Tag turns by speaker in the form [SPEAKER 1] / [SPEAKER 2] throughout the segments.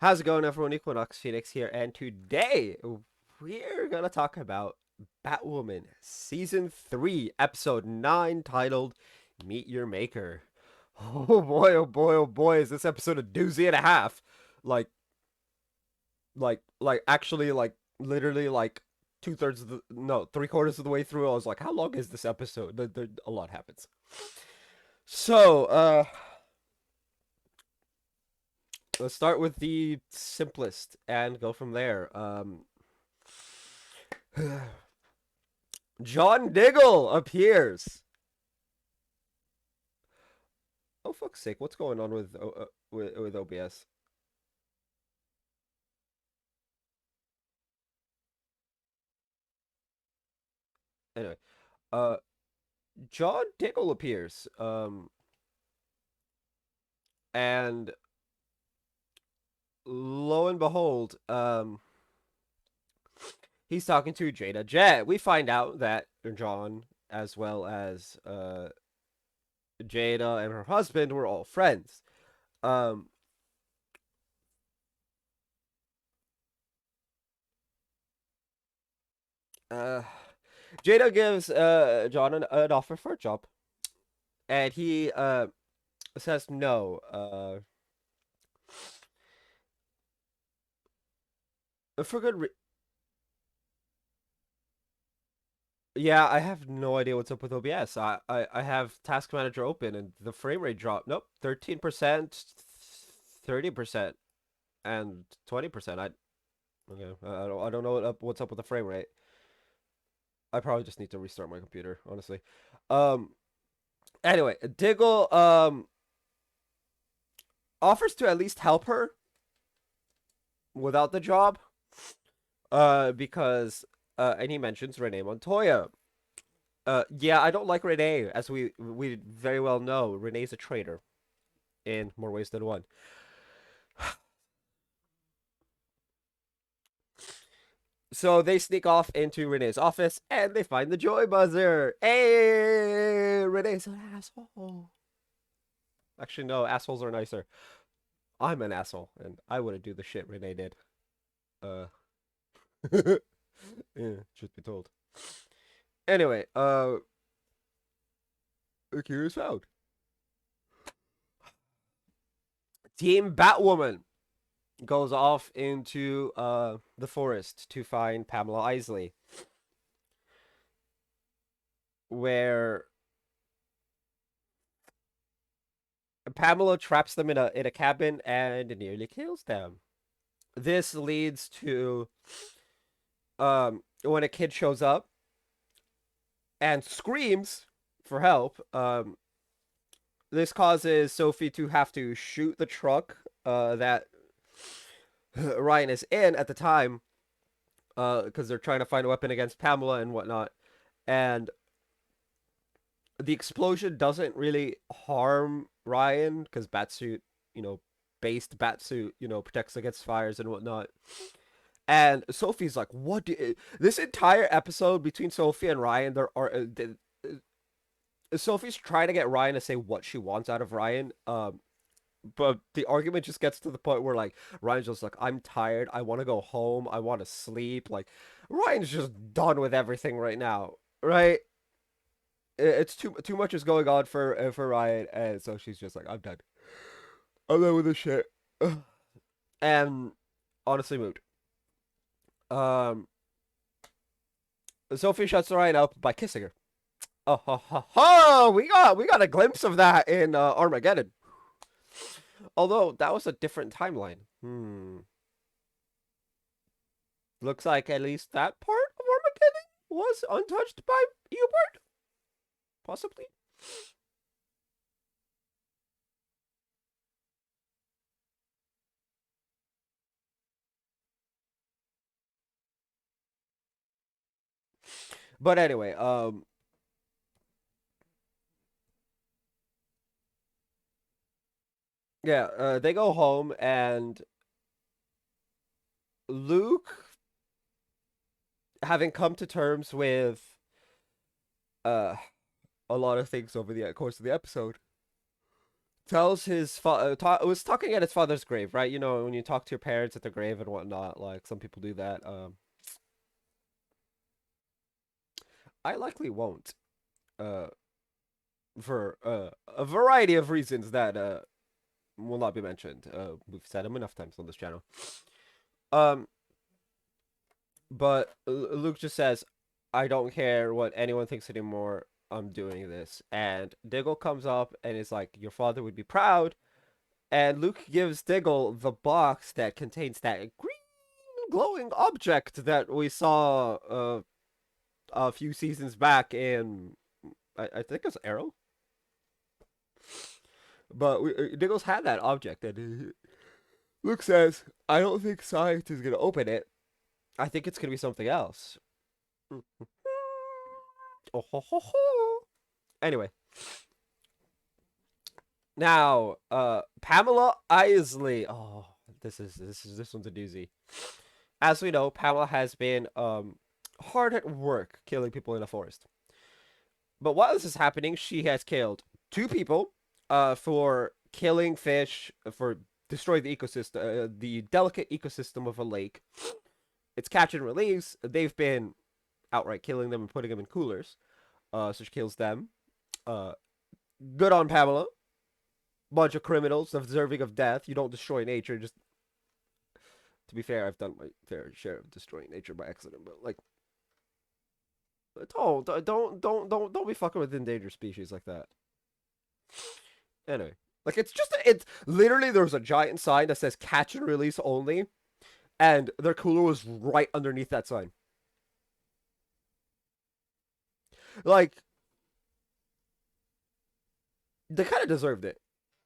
[SPEAKER 1] How's it going, everyone? Equinox Phoenix here, and today we're gonna talk about Batwoman Season 3, Episode 9, titled Meet Your Maker. Oh boy, oh boy, oh boy, is this episode a doozy and a half. Like, actually, literally, two-thirds of the, no, three-quarters of the way through, I was like, how long is this episode? A lot happens. So, let's start with the simplest and go from there. John Diggle appears. Oh fuck's sake! What's going on with with OBS? Anyway, uh, John Diggle appears. And lo and behold, he's talking to Jada Jet. We find out that John, as well as Jada and her husband, were all friends. Um, uh, Jada gives John an offer for a job, and he says no. For good. Yeah, I have no idea what's up with OBS. I have Task Manager open and the frame rate dropped. Nope, 13%, 30%, and 20%. I don't know what's up with the frame rate. I probably just need to restart my computer, honestly. Um. Anyway, Diggle offers to at least help her without the job. Because and he mentions Renee Montoya. Yeah, I don't like Renee, as we very well know. Renee's a traitor in more ways than one. So they sneak off into Renee's office and they find the joy buzzer. Hey, Renee's an asshole. Actually, no, assholes are nicer. I'm an asshole, and I wouldn't do the shit Renee did. Uh, yeah, truth be told. Anyway, a cure is found. Team Batwoman goes off into the forest to find Pamela Isley, where Pamela traps them in a cabin and nearly kills them. This leads to when a kid shows up and screams for help. This causes Sophie to have to shoot the truck that Ryan is in at the time, because they're trying to find a weapon against Pamela and whatnot. And the explosion doesn't really harm Ryan because Batsuit, you know, based Batsuit, protects against fires and whatnot. And Sophie's like, "What? This entire episode between Sophie and Ryan, there are Sophie's trying to get Ryan to say what she wants out of Ryan. But the argument just gets to the point where like Ryan's just like, I'm tired. I want to go home. I want to sleep. Like Ryan's just done with everything right now, right? It's too much is going on for Ryan, and so she's just like, I'm done. I'm done with this shit. And honestly, mood. Um, Sophie shuts Ryan up by kissing her. Oh, ho, ho, ho! We got a glimpse of that in Armageddon. Although that was a different timeline. Looks like at least that part of Armageddon was untouched by Eobard, possibly. But anyway, yeah, they go home and Luke, having come to terms with uh a lot of things over the course of the episode, tells his father was talking at his father's grave, right? You know, when you talk to your parents at their grave and whatnot, like some people do that. I likely won't, uh, for a variety of reasons that will not be mentioned. We've said them enough times on this channel. Um, but Luke just says, "I don't care what anyone thinks anymore. I'm doing this." And Diggle comes up and is like, "Your father would be proud." And Luke gives Diggle the box that contains that green glowing object that we saw a few seasons back in, I think it's Arrow. But Diggle's had that object, and Luke says, "I don't think science is gonna open it. I think it's gonna be something else." Oh, ho, ho, ho. Anyway, now Pamela Isley. Oh, this one's a doozy. As we know, Pamela has been hard at work killing people in a forest. But while this is happening, she has killed two people for killing fish, for destroying the ecosystem, the delicate ecosystem of a lake. It's catch and release. They've been outright killing them and putting them in coolers. So she kills them. Uh, Good on Pamela. Bunch of criminals deserving of death. You don't destroy nature. Just to be fair, I've done my fair share of destroying nature by accident, but like, don't be fucking with endangered species like that. Anyway, like it's literally there was a giant sign that says catch and release only, and their cooler was right underneath that sign. Like they kind of deserved it,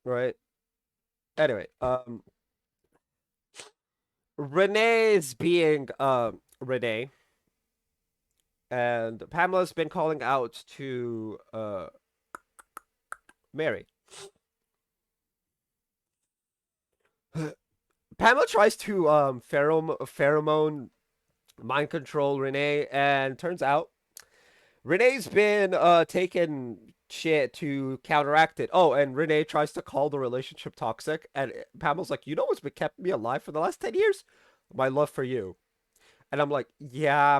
[SPEAKER 1] right? Anyway, Renee's being Renee, and Pamela's been calling out to Mary. Pamela tries to pheromone mind control Renee, and turns out Renee's been taking shit to counteract it. Oh, and Renee tries to call the relationship toxic, and Pamela's like, "You know what's been kept me alive for the last 10 years? My love for you." And I'm like, "Yeah,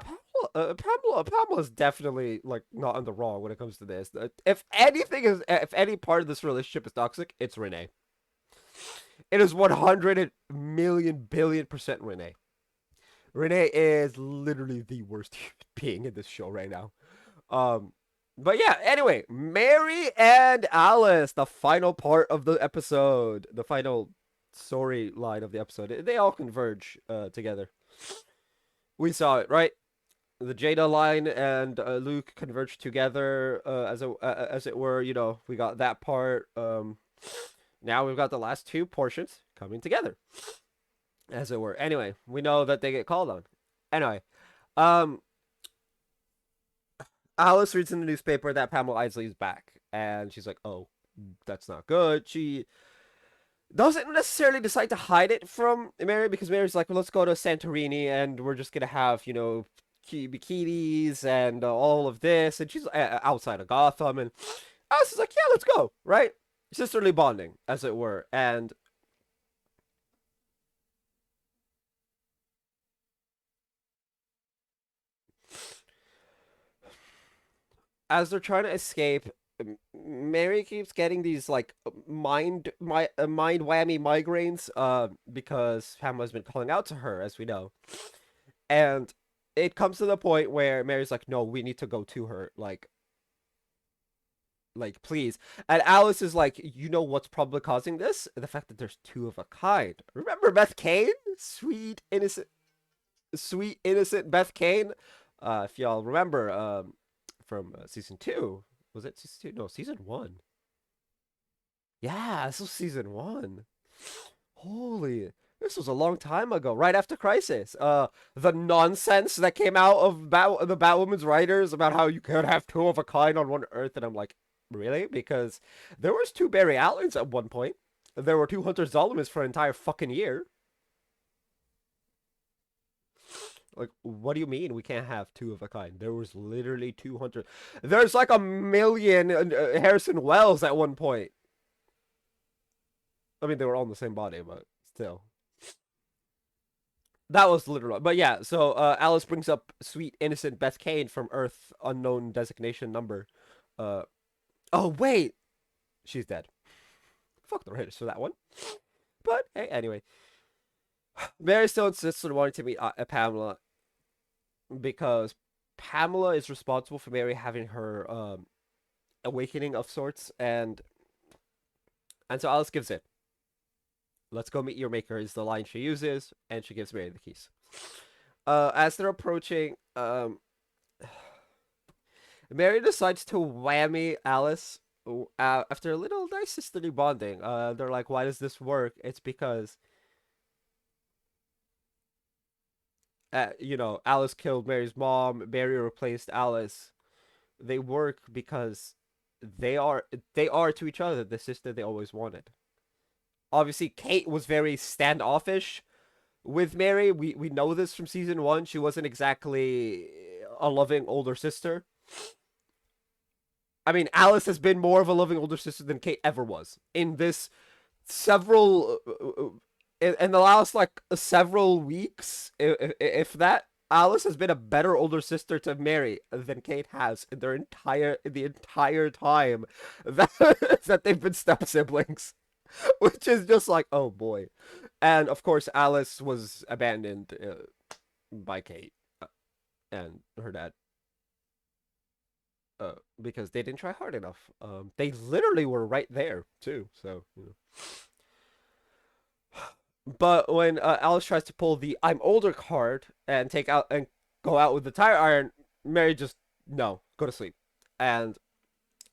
[SPEAKER 1] Pamela's definitely like not in the wrong when it comes to this. If anything is, if any part of this relationship is toxic, it's Renee. It is 100 million billion% Renee. Renee is literally the worst human being in this show right now. Um, but yeah, anyway, Mary and Alice, the final part of the episode, the final storyline of the episode, they all converge together. We saw it, right? The Jada line and Luke converge together, as it were. You know, we got that part. Now we've got the last two portions coming together, as it were. Anyway, we know that they get called on. Anyway, um, Alice reads in the newspaper that Pamela Isley is back, and she's like, "Oh, that's not good." She doesn't necessarily decide to hide it from Mary because Mary's like, well, "Let's go to Santorini, and we're just gonna have bikinis and all of this." And she's outside of Gotham, and Alice is like, "Yeah, let's go." Right, sisterly bonding, as it were, and as they're trying to escape, Mary keeps getting these like mind whammy migraines because Pamela's been calling out to her, as we know. And it comes to the point where Mary's like, "No, we need to go to her, like please." And Alice is like, "You know what's probably causing this? The fact that there's two of a kind. Remember Beth Kane? Sweet innocent Beth Kane. If y'all remember, from season two. Was it season two? No, season one. Yeah, this was season one. Holy, this was a long time ago, right after Crisis. The nonsense that came out of the Batwoman's writers about how you could have two of a kind on one Earth, and I'm like, really? Because there was two Barry Allens at one point. There were two Hunter Zolomons for an entire fucking year. Like, what do you mean we can't have two of a kind? There was literally 200. There's like a million Harrison Wells at one point. I mean, they were all in the same body, but still. That was literal. But yeah, so Alice brings up sweet innocent Beth Kane from Earth unknown designation number. Uh oh wait, she's dead. Fuck the writers for that one. But hey, anyway, Mary still insists on wanting to meet Pamela because Pamela is responsible for Mary having her awakening of sorts, and so Alice gives in. Let's go meet your maker is the line she uses, and she gives Mary the keys. As they're approaching, Mary decides to whammy Alice after a little nice sisterly bonding. They're like, "Why does this work?" It's because, Alice killed Mary's mom. Mary replaced Alice. They work because they are to each other the sister they always wanted. Obviously, Kate was very standoffish with Mary. We know this from season one. She wasn't exactly a loving older sister. I mean, Alice has been more of a loving older sister than Kate ever was in this several in the last like several weeks. If that, Alice has been a better older sister to Mary than Kate has in the entire time that that they've been step siblings, which is just like, oh boy. And of course, Alice was abandoned by Kate and her dad because they didn't try hard enough. They literally were right there too. So, but when Alice tries to pull the "I'm older" card and take out and go out with the tire iron, Mary just no, go to sleep, and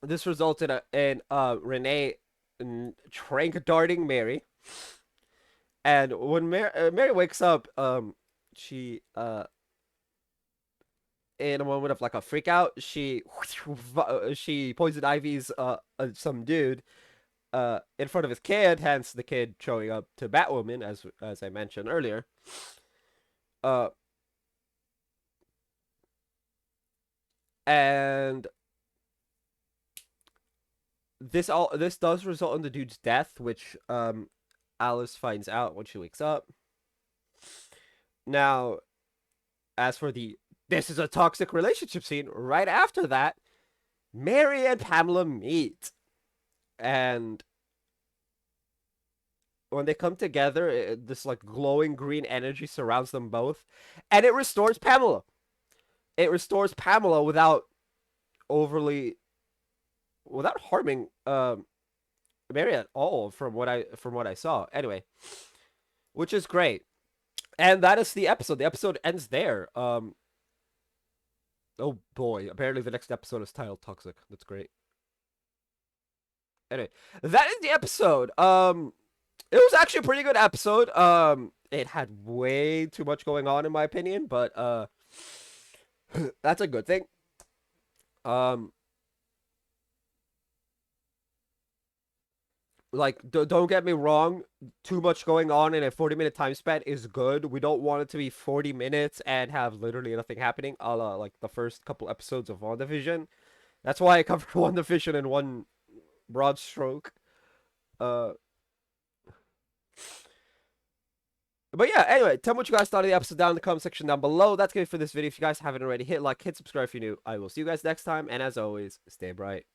[SPEAKER 1] this results in Renee trank darting Mary. And when Mary wakes up, she in a moment of like a freak out, she poison ivy's some dude in front of his kid, hence the kid showing up to Batwoman as I mentioned earlier. Uh, and this does result in the dude's death, which Alice finds out when she wakes up. Now, as for the this is a toxic relationship scene, right after that, Mary and Pamela meet. And when they come together, this like glowing green energy surrounds them both, and it restores Pamela. It restores Pamela overly without harming Mary at all from what I saw. Anyway, which is great. And that is the episode. The episode ends there. Oh boy, apparently the next episode is titled Toxic. That's great. Anyway, that is the episode. It was actually a pretty good episode. It had way too much going on in my opinion, but that's a good thing. Um, like don't get me wrong, too much going on in a 40-minute time span is good. We don't want it to be 40 minutes and have literally nothing happening, a la like the first couple episodes of WandaVision. That's why I covered WandaVision in one broad stroke. Uh, but yeah, anyway, tell me what you guys thought of the episode down in the comment section down below. That's good for this video. If you guys haven't already, hit like, hit subscribe if you're new. I will see you guys next time, and as always, stay bright.